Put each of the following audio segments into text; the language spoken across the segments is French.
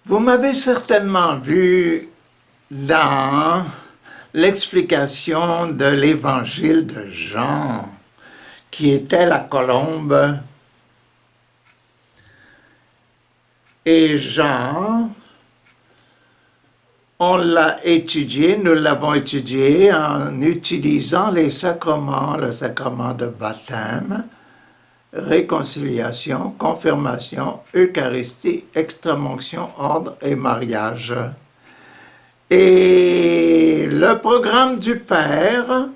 Vous m'avez certainement vu dans l'explication de l'évangile de Jean, qui était la colombe. Et Jean, on l'a étudié, nous l'avons étudié en utilisant les sacrements, le sacrement de baptême, réconciliation, confirmation, Eucharistie, extrême-onction, ordre et mariage. Et le programme du Père,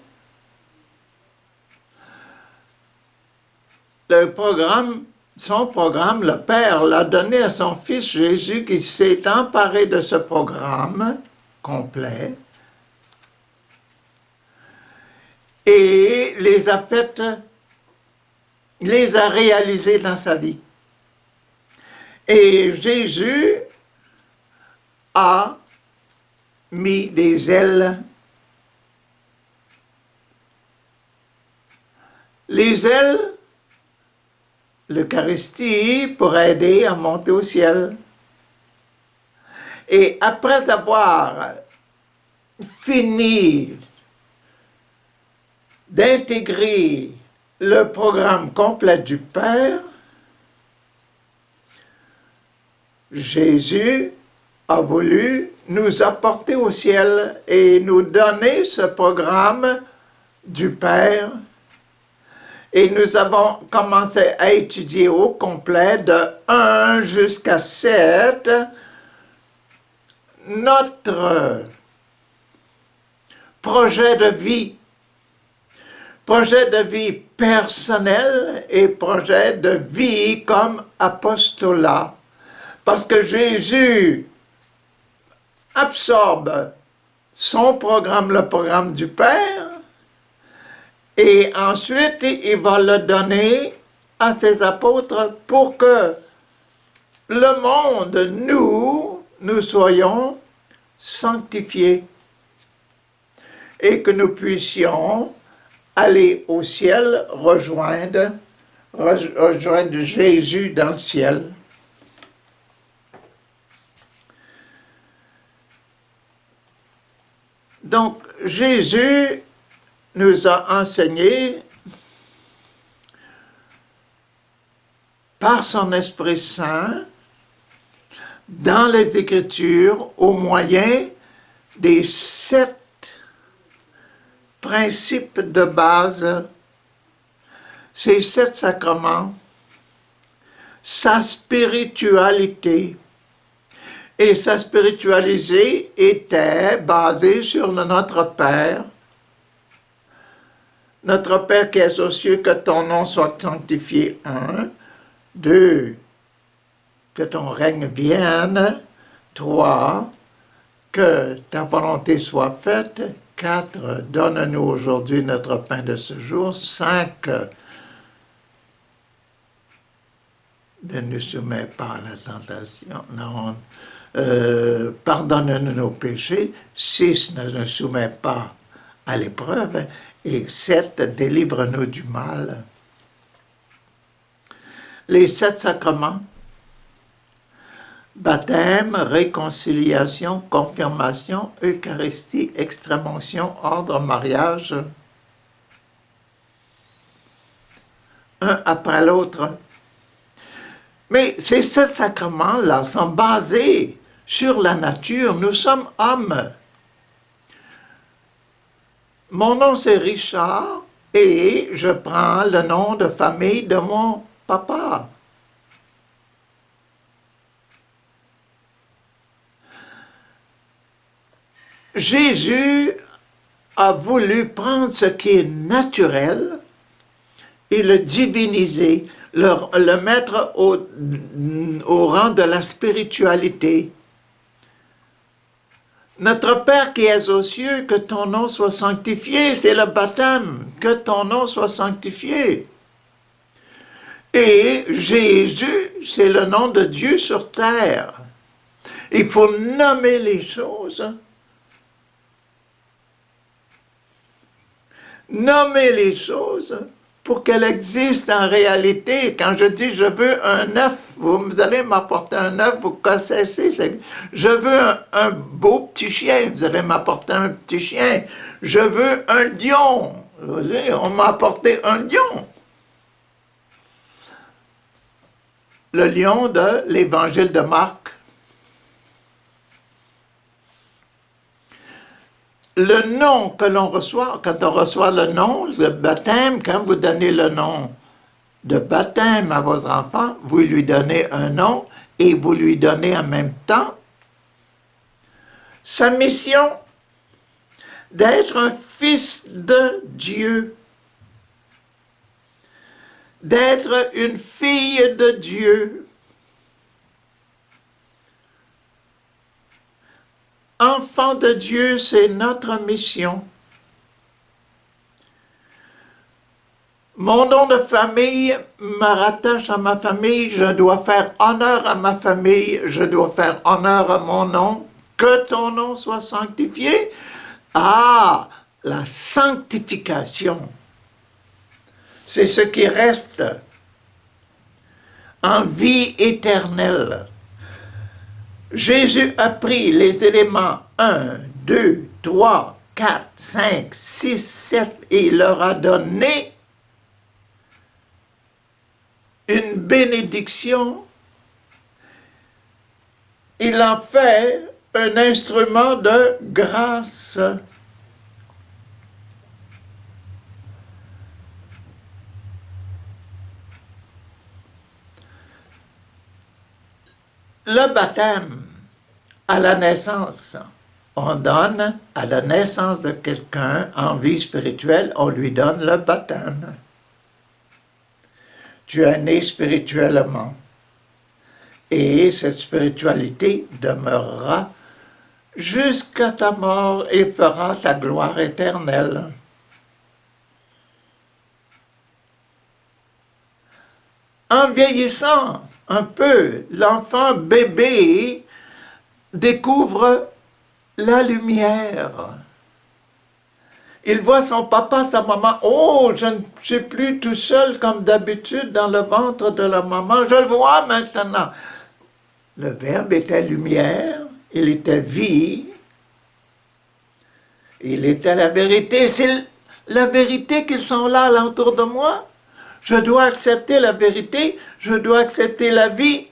son programme, le Père l'a donné à son Fils Jésus qui s'est emparé de ce programme complet et les a réalisés dans sa vie. Et Jésus a mis des ailes. Les ailes, l'Eucharistie pour aider à monter au ciel. Et après avoir fini d'intégrer le programme complet du Père, Jésus a voulu nous apporter au ciel et nous donner ce programme du Père. Et nous avons commencé à étudier au complet de 1 jusqu'à 7 notre projet de vie personnel et projet de vie comme apostolat. Parce que Jésus absorbe son programme, le programme du Père, et ensuite, il va le donner à ses apôtres pour que le monde, nous soyons sanctifiés et que nous puissions aller au ciel, rejoindre Jésus dans le ciel. Donc, Jésus nous a enseigné par son Esprit Saint dans les Écritures au moyen des 7 principes de base, ces 7 sacrements, sa spiritualité. Et sa spiritualité était basée sur notre Père. Notre Père qui es aux cieux, que ton nom soit sanctifié. 1. 2. Que ton règne vienne. 3. Que ta volonté soit faite. 4. Donne-nous aujourd'hui notre pain de ce jour. 5. Ne nous soumets pas à la tentation. Non. Pardonne-nous nos péchés. 6. Ne nous soumets pas à l'épreuve. Et 7, délivre-nous du mal. Les 7 sacrements, baptême, réconciliation, confirmation, Eucharistie, extrême-onction, ordre, mariage, un après l'autre. Mais ces 7 sacrements-là sont basés sur la nature. Nous sommes hommes. Mon nom c'est Richard et je prends le nom de famille de mon papa. Jésus a voulu prendre ce qui est naturel et le diviniser, le mettre au rang de la spiritualité. Notre Père qui es aux cieux, que ton nom soit sanctifié, c'est le baptême, que ton nom soit sanctifié. Et Jésus, c'est le nom de Dieu sur terre. Il faut nommer les choses. Nommer les choses pour qu'elle existe en réalité. Quand je dis je veux un œuf, vous allez m'apporter un œuf, vous connaissez. Je veux un beau petit chien, vous allez m'apporter un petit chien. Je veux un lion, on m'a apporté un lion. Le lion de l'Évangile de Marc. Le nom que l'on reçoit, quand on reçoit le nom, le baptême, quand vous donnez le nom de baptême à votre enfant, vous lui donnez un nom et vous lui donnez en même temps sa mission d'être un fils de Dieu, d'être une fille de Dieu. Enfant de Dieu, c'est notre mission. Mon nom de famille me rattache à ma famille, je dois faire honneur à ma famille, je dois faire honneur à mon nom, que ton nom soit sanctifié. Ah, la sanctification, c'est ce qui reste en vie éternelle. Jésus a pris les éléments 1, 2, 3, 4, 5, 6, 7 et il leur a donné une bénédiction. Il en fait un instrument de grâce. Le baptême à la naissance, on donne à la naissance de quelqu'un en vie spirituelle, on lui donne le baptême. Tu es né spirituellement et cette spiritualité demeurera jusqu'à ta mort et fera ta gloire éternelle. En vieillissant un peu, l'enfant bébé découvre la lumière. Il voit son papa, sa maman. Oh, je ne suis plus tout seul comme d'habitude dans le ventre de la maman. Je le vois maintenant. Le Verbe était lumière, il était vie, il était la vérité. C'est la vérité qu'ils sont là alentour de moi. Je dois accepter la vérité, je dois accepter la vie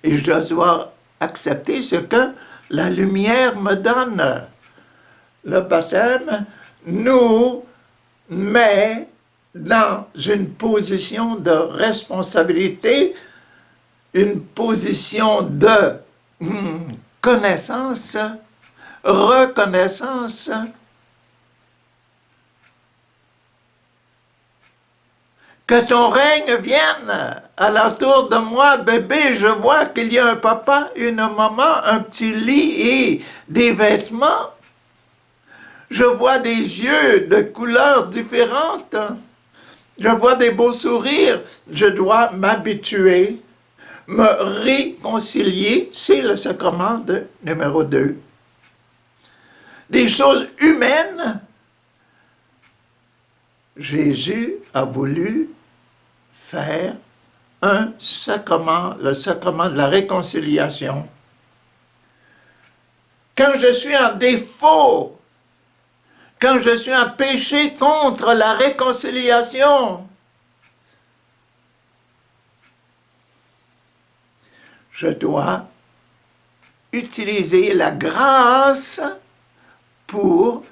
et je dois accepter ce que la lumière me donne. Le baptême nous met dans une position de responsabilité, une position de connaissance, reconnaissance. Que ton règne vienne alentour de moi, bébé, je vois qu'il y a un papa, une maman, un petit lit et des vêtements. Je vois des yeux de couleurs différentes. Je vois des beaux sourires. Je dois m'habituer, me réconcilier. C'est le sacrement de numéro 2. Des choses humaines. Jésus a voulu faire un sacrement, le sacrement de la réconciliation. Quand je suis en défaut, quand je suis en péché contre la réconciliation, je dois utiliser la grâce pour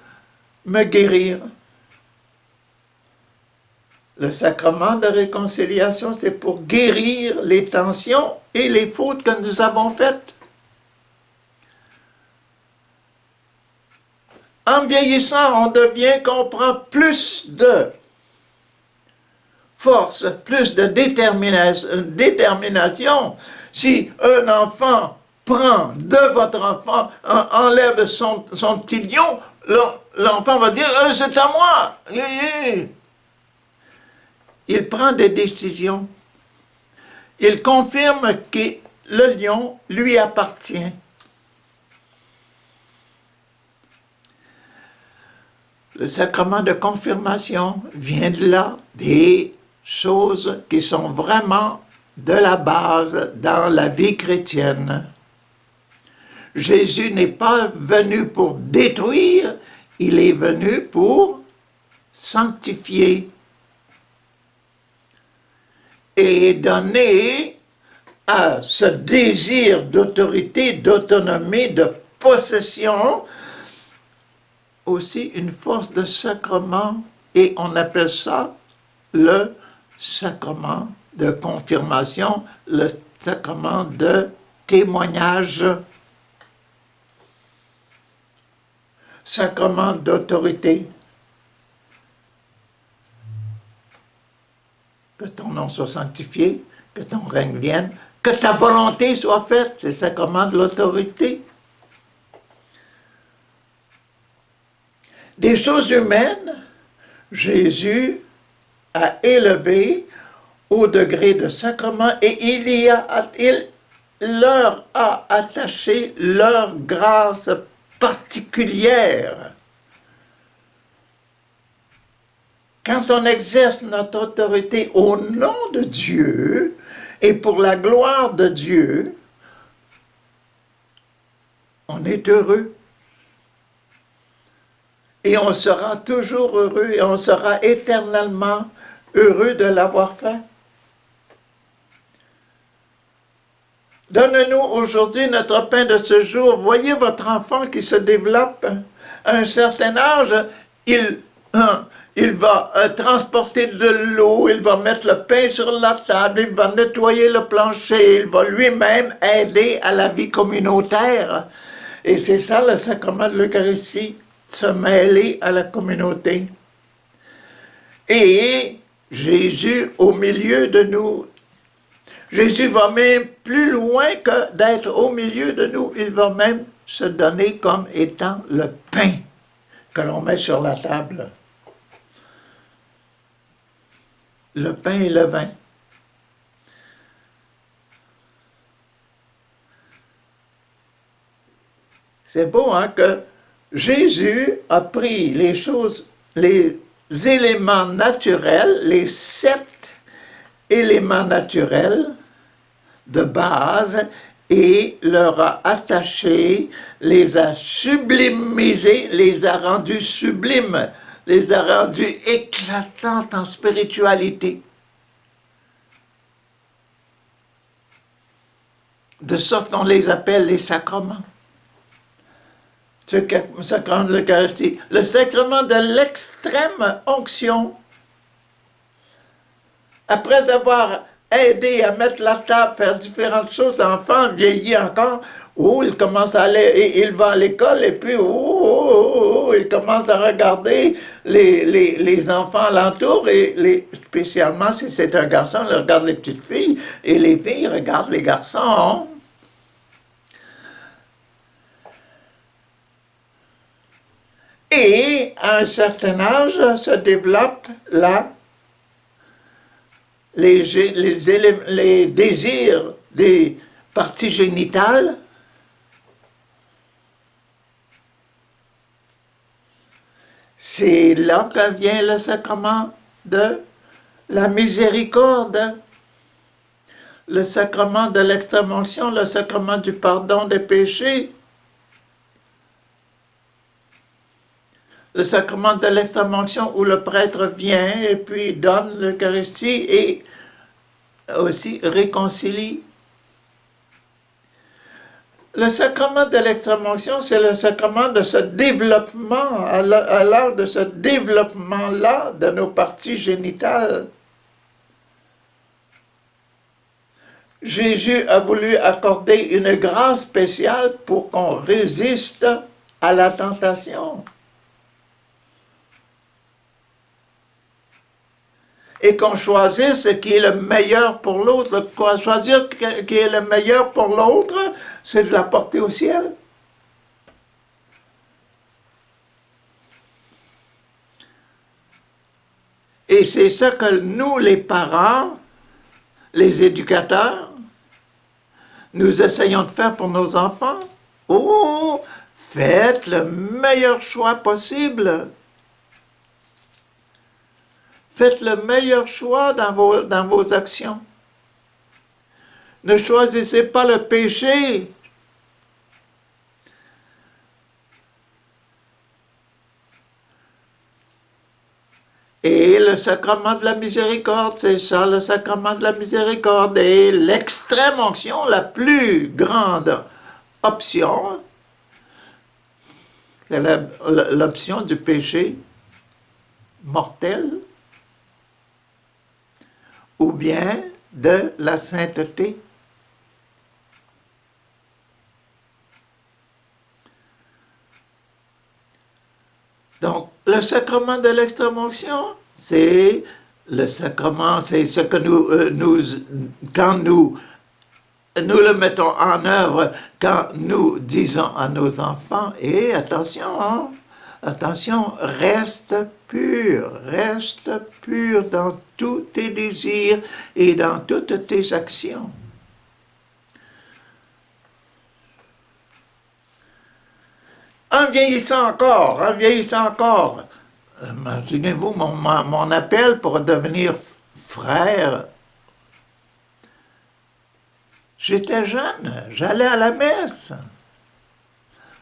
me guérir. Le sacrement de réconciliation, c'est pour guérir les tensions et les fautes que nous avons faites. En vieillissant, on devient qu'on prend plus de force, plus de détermination. Si un enfant prend de votre enfant, enlève son petit lion, l'enfant va dire « c'est à moi ». Il prend des décisions. Il confirme que le lion lui appartient. Le sacrement de confirmation vient de là, des choses qui sont vraiment de la base dans la vie chrétienne. Jésus n'est pas venu pour détruire, il est venu pour sanctifier et donner à ce désir d'autorité, d'autonomie, de possession, aussi une force de sacrement, et on appelle ça le sacrement de confirmation, le sacrement de témoignage, sacrement d'autorité. Que ton nom soit sanctifié, que ton règne vienne, que ta volonté soit faite, c'est le sacrement de l'autorité. Des choses humaines, Jésus a élevé au degré de sacrement et il leur a attaché leur grâce particulière. Quand on exerce notre autorité au nom de Dieu et pour la gloire de Dieu, on est heureux. Et on sera toujours heureux et on sera éternellement heureux de l'avoir fait. Donne-nous aujourd'hui notre pain de ce jour. Voyez votre enfant qui se développe à un certain âge, il va transporter de l'eau, il va mettre le pain sur la table, il va nettoyer le plancher, il va lui-même aider à la vie communautaire. Et c'est ça le sacrement de l'Eucharistie, se mêler à la communauté. Et Jésus au milieu de nous, Jésus va même plus loin que d'être au milieu de nous, il va même se donner comme étant le pain que l'on met sur la table. Le pain et le vin. C'est beau, hein, que Jésus a pris les choses, les éléments naturels, les 7 éléments naturels de base, et leur a attaché, les a sublimisés, les a rendus sublimes, les a rendus éclatantes en spiritualité. De sorte qu'on les appelle les sacrements. Ce sacrement de l'Eucharistie, le sacrement de l'extrême onction. Après avoir aidé à mettre la table, faire différentes choses, l'enfant vieillit encore, il commence à aller, et il va à l'école, et puis il commence à regarder les enfants alentour, et spécialement si c'est un garçon, il regarde les petites filles, et les filles regardent les garçons. Et à un certain âge se développent les désirs des parties génitales. C'est là que vient le sacrement de la miséricorde, le sacrement de l'extrême-onction, le sacrement du pardon des péchés, le sacrement de l'extrême-onction où le prêtre vient et puis donne l'Eucharistie et aussi réconcilie. Le sacrement de l'extrême-onction, c'est le sacrement de ce développement, à l'heure de ce développement-là de nos parties génitales. Jésus a voulu accorder une grâce spéciale pour qu'on résiste à la tentation. Et qu'on choisisse ce qui est le meilleur pour l'autre. Choisir ce qui est le meilleur pour l'autre, c'est de la porter au ciel. Et c'est ça que nous, les parents, les éducateurs, nous essayons de faire pour nos enfants. Faites le meilleur choix possible. Faites le meilleur choix dans vos actions. Ne choisissez pas le péché. Et le sacrement de la miséricorde, c'est ça, le sacrement de la miséricorde. Et l'extrême onction, la plus grande option, c'est l'option du péché mortel ou bien de la sainteté. Donc, le sacrement de l'extrême-onction, c'est le sacrement, c'est ce que quand nous le mettons en œuvre, quand nous disons à nos enfants, et attention, hein, attention, reste pur dans tous tes désirs et dans toutes tes actions. En vieillissant encore, imaginez-vous mon appel pour devenir frère. J'étais jeune, j'allais à la messe,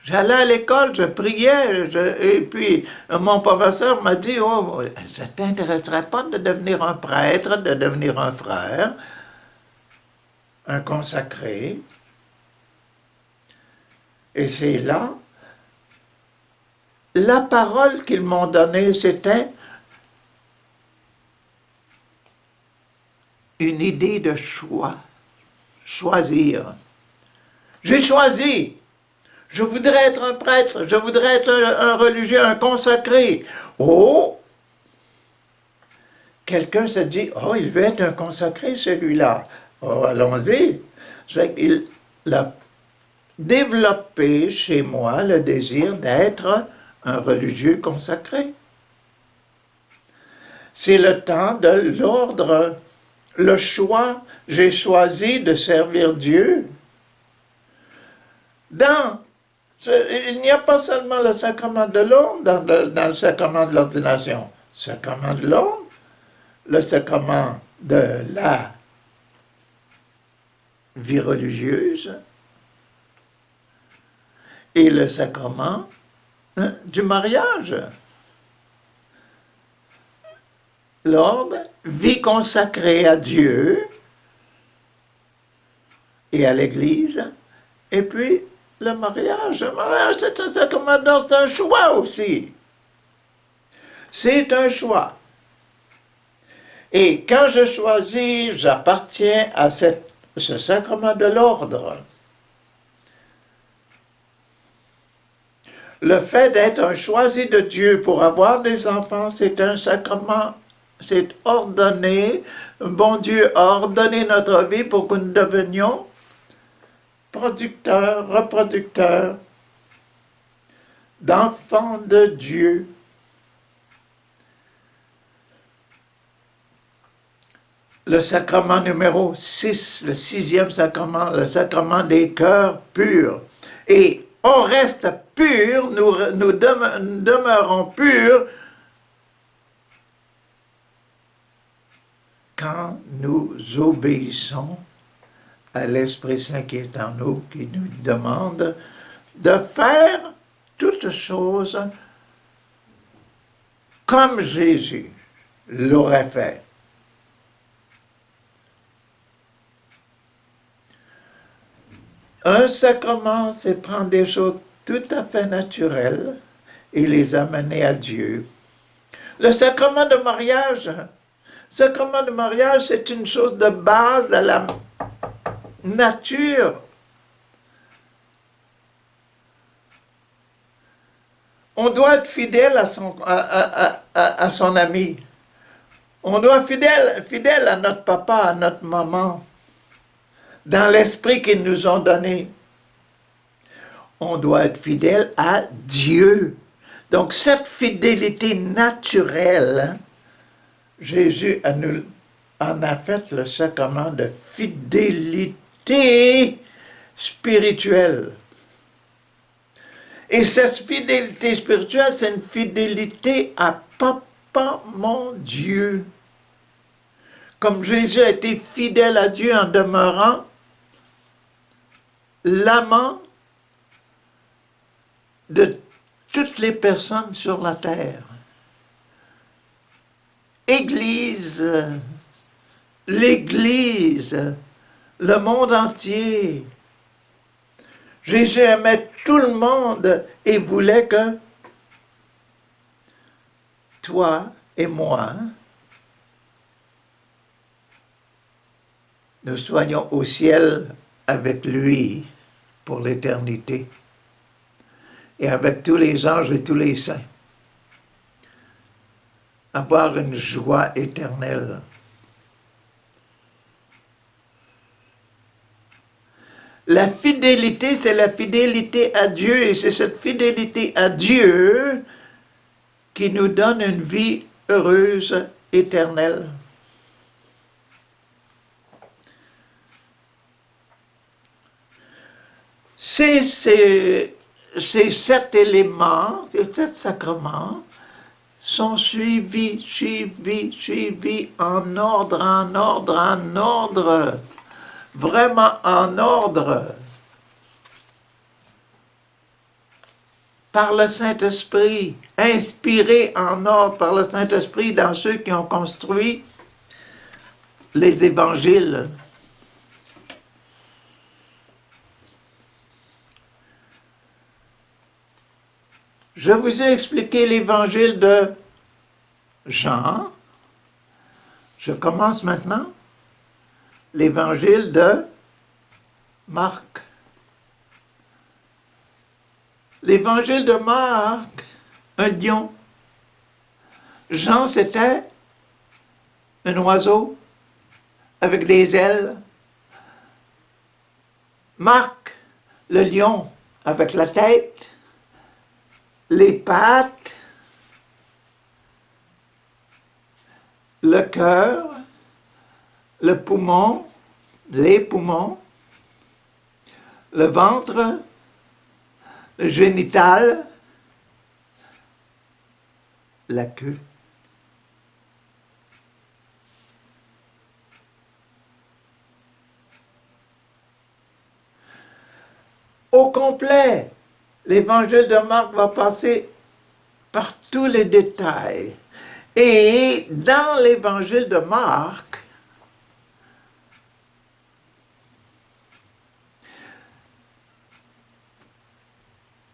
j'allais à l'école, je priais, et puis mon professeur m'a dit, oh, ça ne t'intéresserait pas de devenir un prêtre, de devenir un frère, un consacré. Et c'est là, la parole qu'ils m'ont donnée, c'était une idée de choix. Choisir. J'ai choisi. Je voudrais être un prêtre, je voudrais être un religieux, un consacré. Oh! Quelqu'un se dit, oh, il veut être un consacré, celui-là. Oh, allons-y. Il a développé chez moi le désir d'être un religieux consacré. C'est le temps de l'ordre, le choix. J'ai choisi de servir Dieu. Il n'y a pas seulement le sacrement de l'ordre dans le sacrement de l'ordination. Le sacrement de l'ordre, le sacrement de la vie religieuse et le sacrement du mariage. L'ordre, vie consacrée à Dieu et à l'Église, et puis le mariage. Le mariage, c'est un sacrement d'ordre, c'est un choix aussi. C'est un choix. Et quand je choisis, j'appartiens à ce sacrement de l'ordre. Le fait d'être un choisi de Dieu pour avoir des enfants, c'est un sacrement, c'est ordonné. Bon Dieu a ordonné notre vie pour que nous devenions producteurs, reproducteurs d'enfants de Dieu. Le sacrement numéro 6, le 6e sacrement, le sacrement des cœurs purs. Et on reste purs, nous demeurons purs quand nous obéissons à l'Esprit Saint qui est en nous, qui nous demande de faire toutes choses comme Jésus l'aurait fait. Un sacrement, c'est prendre des choses tout à fait naturelles et les amener à Dieu. Le sacrement de mariage, c'est une chose de base de la nature. On doit être fidèle à son ami. On doit être fidèle à notre papa, à notre maman, dans l'esprit qu'ils nous ont donné. On doit être fidèle à Dieu. Donc cette fidélité naturelle, Jésus en a fait le sacrement de fidélité spirituelle. Et cette fidélité spirituelle, c'est une fidélité à pas mon Dieu. Comme Jésus a été fidèle à Dieu en demeurant l'amant de toutes les personnes sur la terre. Église, l'Église, le monde entier. Jésus aimait tout le monde et voulait que toi et moi, nous soyons au ciel avec lui pour l'éternité et avec tous les anges et tous les saints. Avoir une joie éternelle. La fidélité, c'est la fidélité à Dieu, et c'est cette fidélité à Dieu qui nous donne une vie heureuse, éternelle. C'est ces 7 éléments, ces 7 sacrements sont suivis en ordre, vraiment en ordre, par le Saint-Esprit, inspirés en ordre par le Saint-Esprit dans ceux qui ont construit les évangiles. Je vous ai expliqué l'évangile de Jean. Je commence maintenant l'évangile de Marc. L'évangile de Marc, un lion. Jean, c'était un oiseau avec des ailes. Marc, le lion avec la tête, les pattes, le cœur, le poumon, les poumons, le ventre, le génital, la queue. Au complet, l'évangile de Marc va passer par tous les détails. Et dans l'évangile de Marc,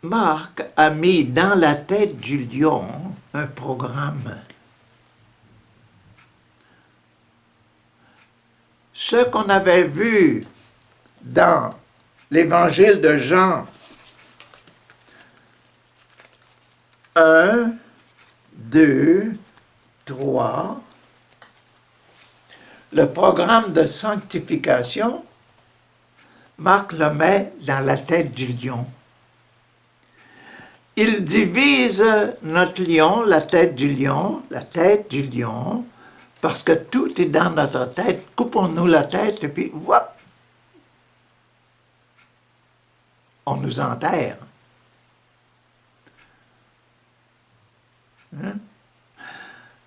Marc a mis dans la tête du lion un programme. Ce qu'on avait vu dans l'évangile de Jean 1, 2, 3, le programme de sanctification, Marc le met dans la tête du lion. Il divise notre lion, la tête du lion, parce que tout est dans notre tête. Coupons-nous la tête et puis, whoop, on nous enterre. Hein?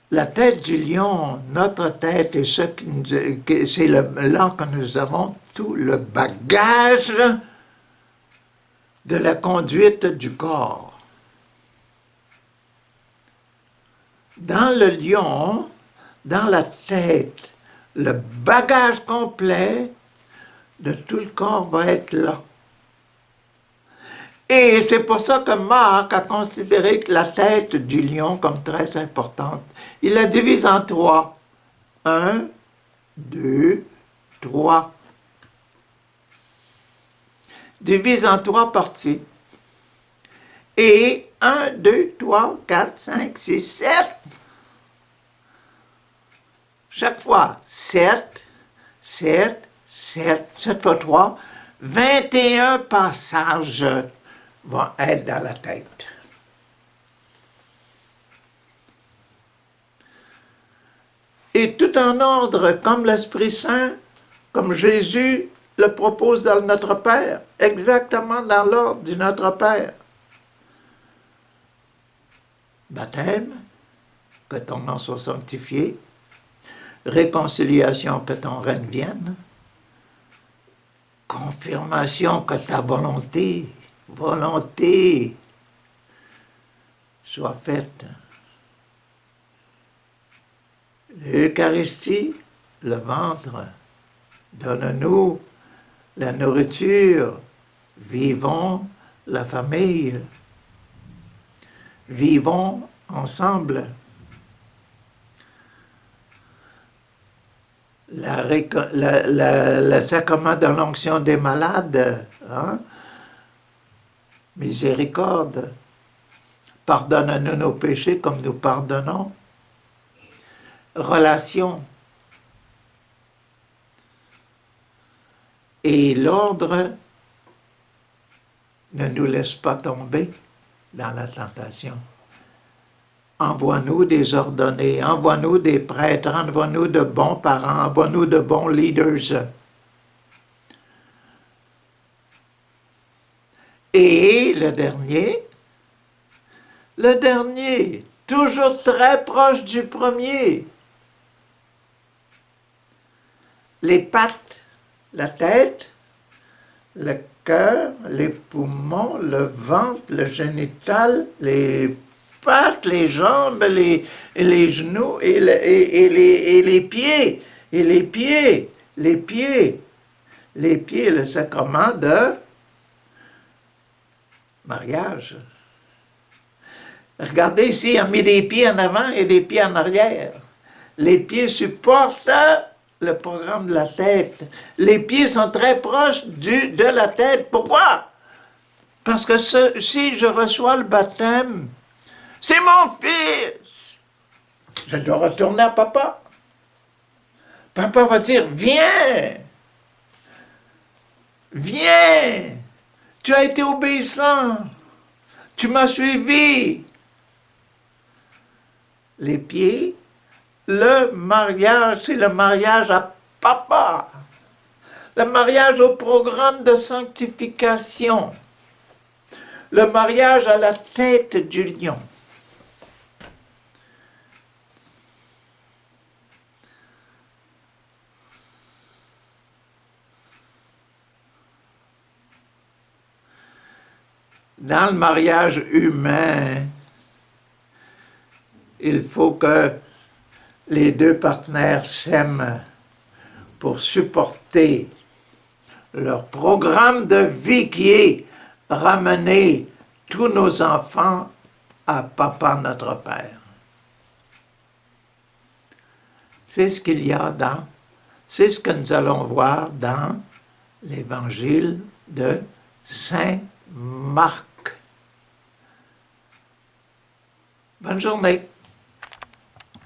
La tête du lion, notre tête, et c'est là que nous avons tout le bagage de la conduite du corps. Dans le lion, dans la tête, le bagage complet de tout le corps va être là. Et c'est pour ça que Marc a considéré la tête du lion comme très importante. Il la divise en 3. 1, 2, 3. Divise en 3 parties. Et 1, 2, 3, 4, 5, 6, 7. Chaque fois, 7, 7, 7, 7 fois 3, 21 passages vont être dans la tête. Et tout en ordre, comme l'Esprit Saint, comme Jésus le propose dans Notre Père, exactement dans l'ordre du Notre Père. Baptême, que ton nom soit sanctifié. Réconciliation, que ton règne vienne. Confirmation que ta volonté soit faite. L'Eucharistie, le ventre, donne-nous la nourriture, vivons la famille, vivons ensemble. Le sacrement de l'onction des malades, hein? Miséricorde, pardonne-nous nos péchés comme nous pardonnons. Relation. Et l'ordre, ne nous laisse pas tomber dans la tentation. Envoie-nous des ordonnés, envoie-nous des prêtres, envoie-nous de bons parents, envoie-nous de bons leaders. Et le dernier, toujours très proche du premier. Les pattes, la tête, le cœur, les poumons, le ventre, le génital, les pattes, les jambes, les genoux et les pieds. Et les pieds, le sacrement de mariage. Regardez ici, il a mis des pieds en avant et des pieds en arrière. Les pieds supportent le programme de la tête. Les pieds sont très proches de la tête. Pourquoi? Parce que si je reçois le baptême, c'est mon fils. Je dois retourner à papa. Papa va dire, viens. Viens. Tu as été obéissant. Tu m'as suivi. Les pieds, le mariage, c'est le mariage à papa. Le mariage au programme de sanctification. Le mariage à la tête du lion. Dans le mariage humain, il faut que les deux partenaires s'aiment pour supporter leur programme de vie qui est ramener tous nos enfants à Papa notre Père. C'est ce qu'il y a c'est ce que nous allons voir dans l'évangile de Saint Marc. Bonne journée.